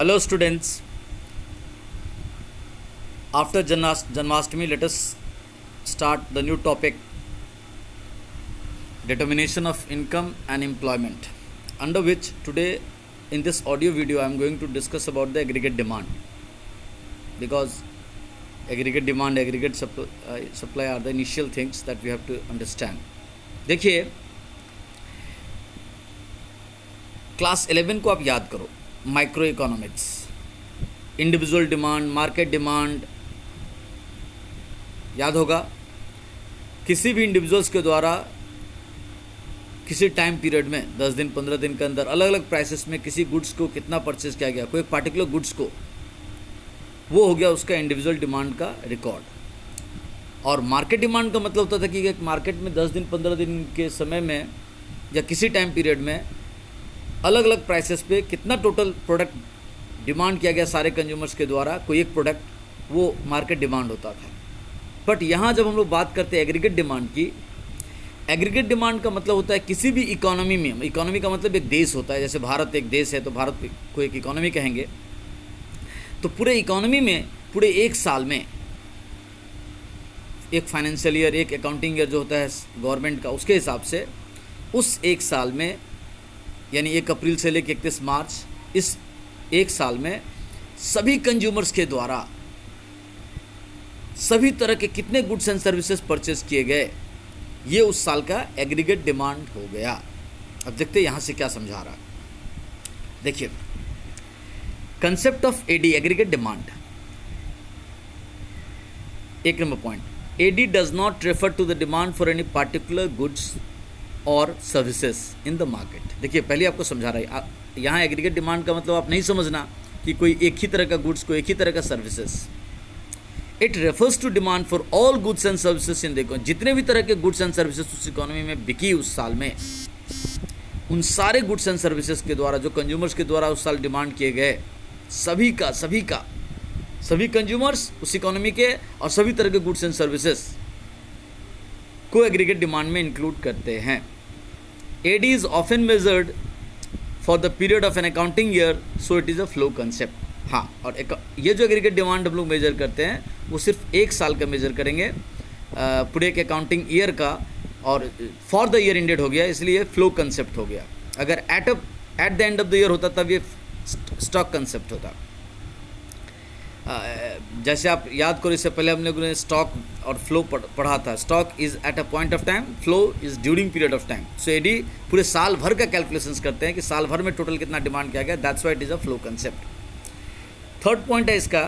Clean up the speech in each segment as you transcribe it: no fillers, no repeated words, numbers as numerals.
Hello students, after Janmashtami let us start the new topic, determination of income and employment, under which today in this audio video I am going to discuss about the aggregate demand, because aggregate demand, aggregate supply are the initial things that we have to understand. देखिए class 11 को आप याद करो, micro economics, individual demand, market demand याद होगा। किसी भी individuals के द्वारा किसी टाइम पीरियड में 10 दिन 15 दिन के अंदर अलग अलग प्राइसेस में किसी गुड्स को कितना परचेज किया गया, कोई पार्टिकुलर गुड्स को, वो हो गया उसका इंडिविजुअल डिमांड का रिकॉर्ड। और मार्केट डिमांड का मतलब होता था कि एक मार्केट में 10 दिन 15 दिन के समय में या किसी टाइम पीरियड में अलग अलग प्राइसेस पे कितना टोटल प्रोडक्ट डिमांड किया गया सारे कंज्यूमर्स के द्वारा, कोई एक प्रोडक्ट, वो मार्केट डिमांड होता था। बट यहाँ जब हम लोग बात करते हैं एग्रीगेट डिमांड की, एग्रीगेट डिमांड का मतलब होता है किसी भी इकोनॉमी में, इकोनॉमी का मतलब एक देश होता है, जैसे भारत एक देश है तो भारत को एक इकोनॉमी कहेंगे। तो पूरे इकोनॉमी में पूरे एक साल में, एक फाइनेंशियल ईयर, एक अकाउंटिंग ईयर जो होता है गवर्नमेंट का, उसके हिसाब से उस एक साल में, यानी 1 अप्रैल से लेकर 31 मार्च, इस एक साल में सभी कंज्यूमर्स के द्वारा सभी तरह के कितने गुड्स एंड सर्विसेज परचेज किए गए, ये उस साल का एग्रीगेट डिमांड हो गया। अब देखते हैं यहाँ से क्या समझा रहा। देखिए concept of AD, aggregate demand. 1 number point, AD does not refer to the demand for any particular goods और सर्विसेज इन द मार्केट। देखिए पहले आपको समझा रहा है, यहाँ एग्रीगेट डिमांड का मतलब आप नहीं समझना कि कोई एक ही तरह का गुड्स, कोई एक ही तरह का services. It refers to demand for all goods and services in the economy. जितने भी तरह के गुड्स एंड सर्विसेज उस इकोनॉमी में बिकी उस साल में, उन सारे गुड्स एंड सर्विसेज के द्वारा जो कंज्यूमर्स के द्वारा उस साल डिमांड किए गए, सभी कंज्यूमर्स उस इकोनॉमी के और सभी तरह के गुड्स एंड सर्विसेज को एग्रीगेट डिमांड में इंक्लूड करते हैं। AD is often measured for the period of an accounting year, so it is a flow concept. हाँ, और ये जो एग्रीगेट डिमांड हम लोग मेजर करते हैं वो सिर्फ एक साल का मेजर करेंगे, पूरे के अकाउंटिंग ईयर का, और फॉर द ईयर इंडेड हो गया, इसलिए फ्लो कंसेप्ट हो गया। अगर at the end of the year होता तब ये स्टॉक कंसेप्ट होता। जैसे आप याद करो, इससे पहले हम लोगों ने स्टॉक और फ्लो पढ़ा था। Stock is at a point of time, flow is during period of time. So AD पूरे साल भर का कैलकुलेशंस करते हैं कि साल भर में टोटल कितना डिमांड किया गया, that's why it is a flow concept. Third point है इसका,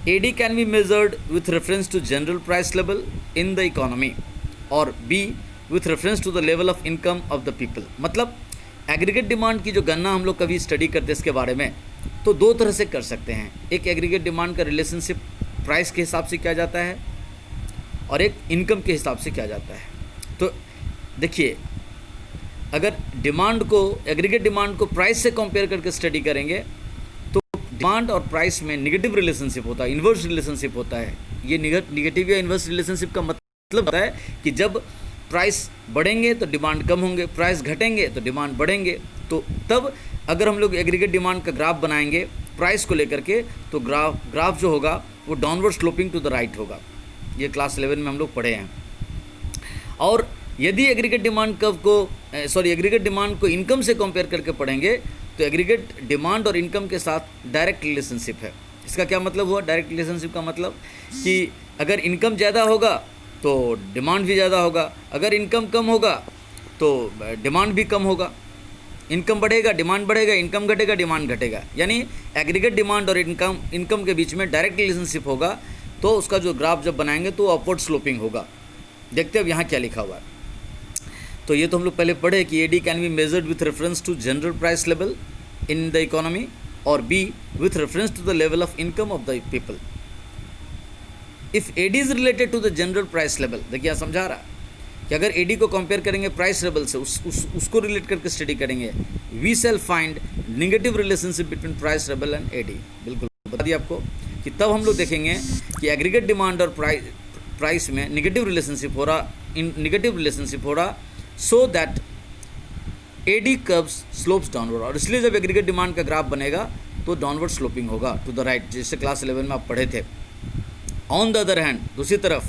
AD can be measured with reference to general price level in the economy, और be with reference to the level of income of the people. मतलब aggregate demand की जो गणना हम लोग कभी स्टडी करते हैं इसके बारे में, तो 2 तरह से कर सकते हैं। एक एग्रीगेट डिमांड का रिलेशनशिप प्राइस के हिसाब से किया जाता है, और एक इनकम के हिसाब से किया जाता है। तो देखिए, अगर डिमांड को, एग्रीगेट डिमांड को प्राइस से कंपेयर करके स्टडी करेंगे तो डिमांड और प्राइस में निगेटिव रिलेशनशिप होता है, इन्वर्स रिलेशनशिप होता है। ये निगेटिव या इन्वर्स रिलेशनशिप का मतलब होता है कि जब प्राइस बढ़ेंगे तो डिमांड कम होंगे, प्राइस घटेंगे तो डिमांड बढ़ेंगे। तो तब अगर हम लोग एग्रीगेट डिमांड का ग्राफ बनाएंगे प्राइस को लेकर के, तो ग्राफ जो होगा वो downward sloping to the right होगा। ये क्लास 11 में हम लोग पढ़े हैं। और यदि एग्रीगेट डिमांड एग्रीगेट डिमांड को इनकम से कंपेयर करके पढ़ेंगे, तो एग्रीगेट डिमांड और इनकम के साथ डायरेक्ट रिलेशनशिप है। इसका क्या मतलब हुआ डायरेक्ट रिलेशनशिप का? मतलब कि अगर इनकम ज़्यादा होगा तो डिमांड भी ज़्यादा होगा, अगर इनकम कम होगा तो डिमांड भी कम होगा। इनकम बढ़ेगा, डिमांड बढ़ेगा, इनकम घटेगा, डिमांड घटेगा। यानी एग्रीगेट डिमांड और इनकम के बीच में डायरेक्ट रिलेशनशिप होगा, तो उसका जो ग्राफ जब बनाएंगे तो अपवर्ड स्लोपिंग होगा। देखते हैं अब यहाँ क्या लिखा हुआ है। तो ये तो हम लोग पहले पढ़े कि AD can be measured with reference to general price level in the economy, और be with reference to the level of income of the people. If AD is related to the general price level, देखिए यहाँ समझा रहा कि अगर AD को compare करेंगे price level से, उसको रिलेट करके स्टडी करेंगे, we shall find negative relationship between price level and AD. बिल्कुल बता दिया आपको कि तब हम लोग देखेंगे कि एग्रीगेट डिमांड और प्राइस में निगेटिव रिलेशनशिप हो रहा, so that AD curves slopes downward. और इसलिए जब एग्रीगेट डिमांड का ग्राफ बनेगा तो डाउनवर्ड स्लोपिंग होगा टू द राइट, जैसे क्लास 11 में आप पढ़े थे। ऑन द अदर हैंड, दूसरी तरफ,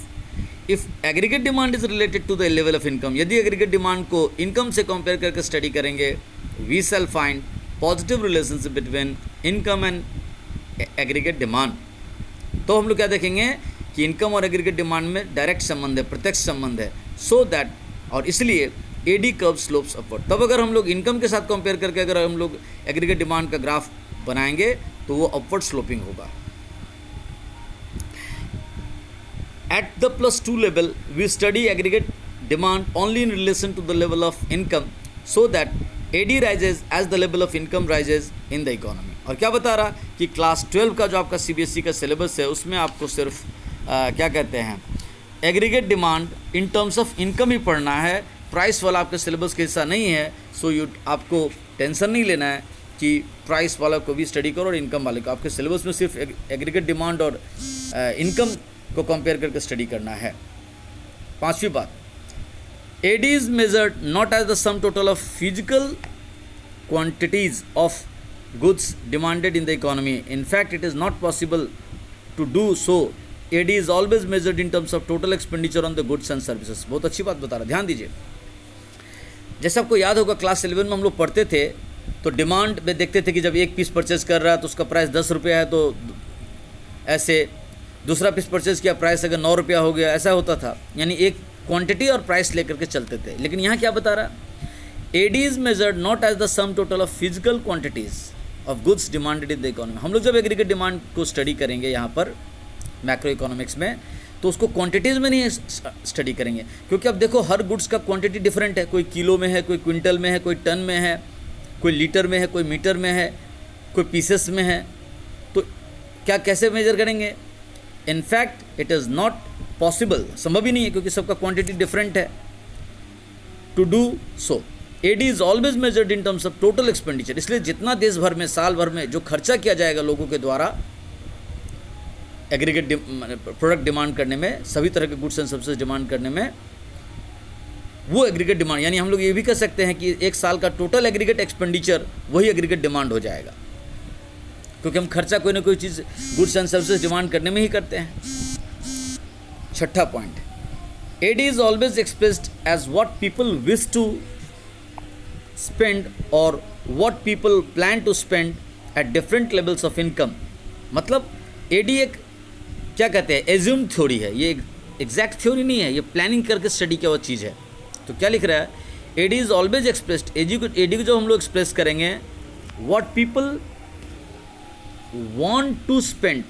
if aggregate demand is related to the level of income, यदि एग्रीगेट डिमांड को इनकम से कंपेयर करके स्टडी करेंगे, we shall find positive relationship between income and aggregate demand. तो हम लोग क्या देखेंगे कि इनकम और एग्रीगेट डिमांड में डायरेक्ट संबंध है, प्रत्यक्ष संबंध है। सो दैट, और इसलिए एडी कर्व स्लोप्स अपवर्ड। तब अगर हम लोग इनकम के साथ कंपेयर करके अगर हम लोग एग्रीगेट डिमांड का ग्राफ बनाएंगे तो वो अपवर्ड स्लोपिंग होगा। At the +2 level, we study aggregate demand only in relation to the level of income, so that AD rises as the level of income rises in the economy। और क्या बता रहा कि class 12 का जो आपका CBSE का सिलेबस है उसमें आपको सिर्फ क्या कहते हैं, aggregate demand in terms of income ही पढ़ना है, प्राइस वाला आपका सिलेबस का हिस्सा नहीं है। सो आपको टेंशन नहीं लेना है कि प्राइस वाला को भी स्टडी करो और इनकम वाले को, आपके सिलेबस में सिर्फ एग्रीगेट डिमांड और इनकम को कंपेयर करके स्टडी करना है। पांचवी बात, AD is measured not as the sum total of physical quantities of goods demanded in the economy. In fact it is not possible to do so. AD is always measured in terms of total expenditure on the goods and services. बहुत अच्छी बात बता रहा, ध्यान दीजिए। जैसे आपको याद होगा क्लास 11 में हम लोग पढ़ते थे तो डिमांड में देखते थे कि जब एक पीस परचेज कर रहा है तो उसका प्राइस 10 रुपया है, तो ऐसे दूसरा पीस परचेज किया, प्राइस अगर 9 रुपया हो गया, ऐसा होता था। यानी एक क्वांटिटी और प्राइस लेकर के चलते थे। लेकिन यहाँ क्या बता रहा, AD is measured not as the sum total of physical quantities of goods demanded in the economy. हम लोग जब एग्रीगेट डिमांड को स्टडी करेंगे यहाँ पर मैक्रो इकोनॉमिक्स में, तो उसको क्वांटिटीज़ में नहीं स्टडी करेंगे, क्योंकि अब देखो हर गुड्स का क्वांटिटी डिफरेंट है। कोई किलो में है, कोई क्विंटल में है, कोई टन में है, कोई लीटर में है, कोई मीटर में है, कोई पीसेस में है। तो क्या कैसे मेजर करेंगे? In fact it is not possible, संभव ही नहीं है, क्योंकि सबका क्वांटिटी डिफरेंट है to do so. AD is always measured in terms of total expenditure. इसलिए जितना देश भर में साल भर में जो खर्चा किया जाएगा लोगों के द्वारा एग्रीगेट प्रोडक्ट डिमांड करने में, सभी तरह के गुड्स एंड सर्विसेज डिमांड करने में, वो एग्रीगेट डिमांड, यानी हम लोग ये भी कह सकते हैं कि एक साल का टोटल एग्रीगेट एक्सपेंडिचर वही एग्रीगेट डिमांड हो जाएगा, क्योंकि हम खर्चा कोई ना कोई चीज़ गुड्स एंड सर्विसेज डिमांड करने में ही करते हैं। छठा point, AD is always expressed as what people wish to spend और what people plan to spend at different levels of income. मतलब AD एक क्या कहते हैं, एज्यूम थ्योरी है, ये एग्जैक्ट थ्योरी नहीं है, ये प्लानिंग करके स्टडी किया हुआ चीज़ है। तो क्या लिख रहा है, AD is always expressed, AD को जो हम लोग एक्सप्रेस करेंगे, what people want to spend,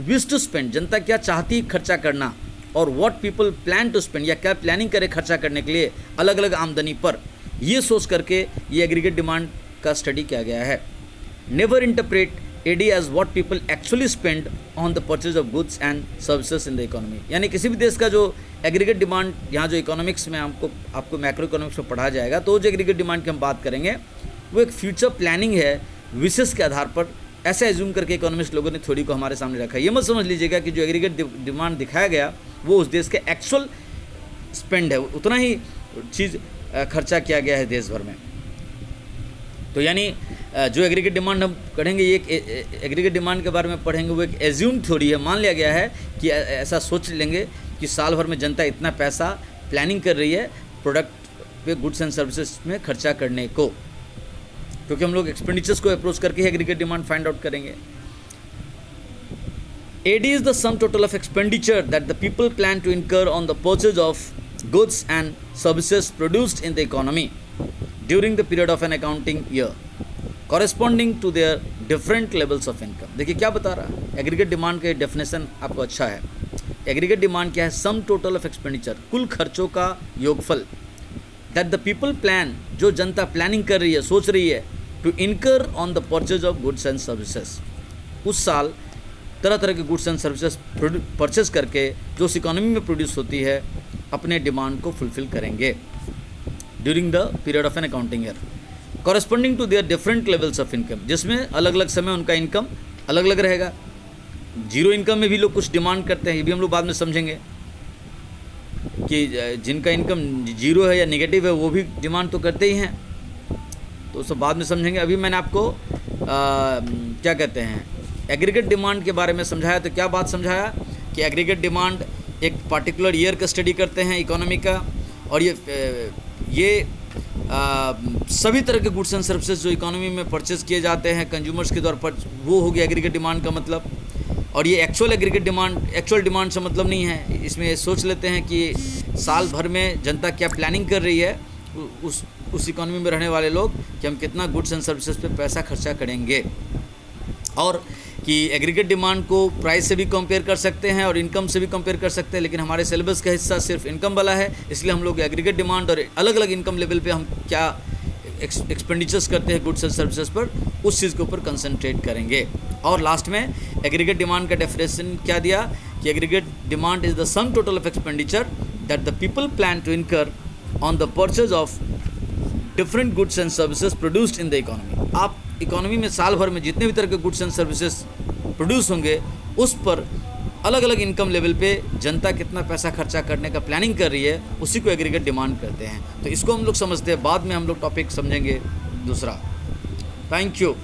wish to spend, जनता क्या चाहती है खर्चा करना, और what people plan to spend, या क्या प्लानिंग करे खर्चा करने के लिए अलग अलग आमदनी पर, ये सोच करके ये एग्रीगेट डिमांड का स्टडी किया गया है। Never interpret AD as what people actually spend on the purchase of goods and services in the economy. यानी किसी भी देश का जो एग्रीगेट डिमांड, यहाँ जो इकोनॉमिक्स में आपको मैक्रो इकोनॉमिक्स में पढ़ा जाएगा, तो जो एग्रीगेट डिमांड की हम बात करेंगे वो एक फ्यूचर प्लानिंग है, विशेष के आधार पर ऐसा एज्यूम करके इकोनॉमिस्ट लोगों ने थ्योरी को हमारे सामने रखा है। ये मत समझ लीजिएगा कि जो एग्रीगेट डिमांड दिखाया गया वो उस देश के एक्चुअल स्पेंड है, उतना ही चीज़ खर्चा किया गया है देश भर में। तो यानी जो एग्रीगेट डिमांड हम पढ़ेंगे, ये एक एग्रीगेट डिमांड के बारे में पढ़ेंगे, वो एक एज्यूम थ्योरी है, मान लिया गया है कि ऐसा सोच लेंगे कि साल भर में जनता इतना पैसा प्लानिंग कर रही है प्रोडक्ट पे, गुड्स एंड सर्विसेज में खर्चा करने को, क्योंकि हम लोग एक्सपेंडिचर्स को अप्रोच करके एग्रीगेट डिमांड फाइंड आउट करेंगे। AD is the sum total of expenditure that the people plan to incur on the purchase of goods and services produced in the economy during the period of an accounting year corresponding to their different levels of income. देखिए क्या बता रहा है, aggregate demand का definition आपको अच्छा है। Aggregate demand क्या है? सम टोटल ऑफ एक्सपेंडिचर, कुल खर्चों का योगफल, दैट द पीपल प्लान, जो जनता प्लानिंग कर रही है, सोच रही है, to incur on the purchase of goods and services, उस साल तरह तरह के गुड्स एंड सर्विसेज परचेज करके जो उस इकोनॉमी में प्रोड्यूस होती है, अपने डिमांड को फुलफिल करेंगे during the period of an accounting year corresponding to their different levels of income, जिसमें अलग अलग समय उनका इनकम अलग अलग रहेगा। जीरो इनकम में भी लोग कुछ डिमांड करते हैं, ये भी हम लोग बाद में समझेंगे कि जिनका इनकम जीरो है या नेगेटिव है वो भी डिमांड तो करते ही हैं, तो सब बाद में समझेंगे। अभी मैंने आपको क्या कहते हैं एग्रीगेट डिमांड के बारे में समझाया। तो क्या बात समझाया कि एग्रीगेट डिमांड एक पर्टिकुलर ईयर का स्टडी करते हैं इकोनॉमी का, और ये सभी तरह के गुड्स एंड सर्विसेज जो इकोनॉमी में परचेज किए जाते हैं कंज्यूमर्स के द्वारा वो हो गया एग्रीगेट डिमांड का मतलब। और ये actual aggregate demand, actual demand से मतलब नहीं है। इसमें ये सोच लेते हैं कि साल भर में जनता क्या प्लानिंग कर रही है, उस इकोनॉमी में रहने वाले लोग, कि हम कितना गुड्स एंड सर्विसेज पे पैसा खर्चा करेंगे, और कि एग्रीगेट डिमांड को प्राइस से भी कंपेयर कर सकते हैं और इनकम से भी कंपेयर कर सकते हैं। लेकिन हमारे सिलेबस का हिस्सा सिर्फ इनकम वाला है, इसलिए हम लोग एग्रीगेट डिमांड और अलग अलग इनकम लेवल पे हम क्या एक्सपेंडिचर्स करते हैं गुड्स एंड सर्विसेज पर, उस चीज़ के ऊपर कंसंट्रेट करेंगे। और लास्ट में एग्रीगेट डिमांड का डेफिनेशन क्या दिया कि aggregate demand is the sum total of expenditure that the people plan to incur on the purchase of different goods and services produced in the economy. आप economy में साल भर में जितने भी तरह के गुड्स एंड सर्विसेज प्रोड्यूस होंगे, उस पर अलग अलग इनकम लेवल पे जनता कितना पैसा खर्चा करने का प्लानिंग कर रही है, उसी को एग्रीगेट डिमांड करते हैं। तो इसको हम लोग समझते हैं, बाद में हम लोग टॉपिक समझेंगे दूसरा। Thank you.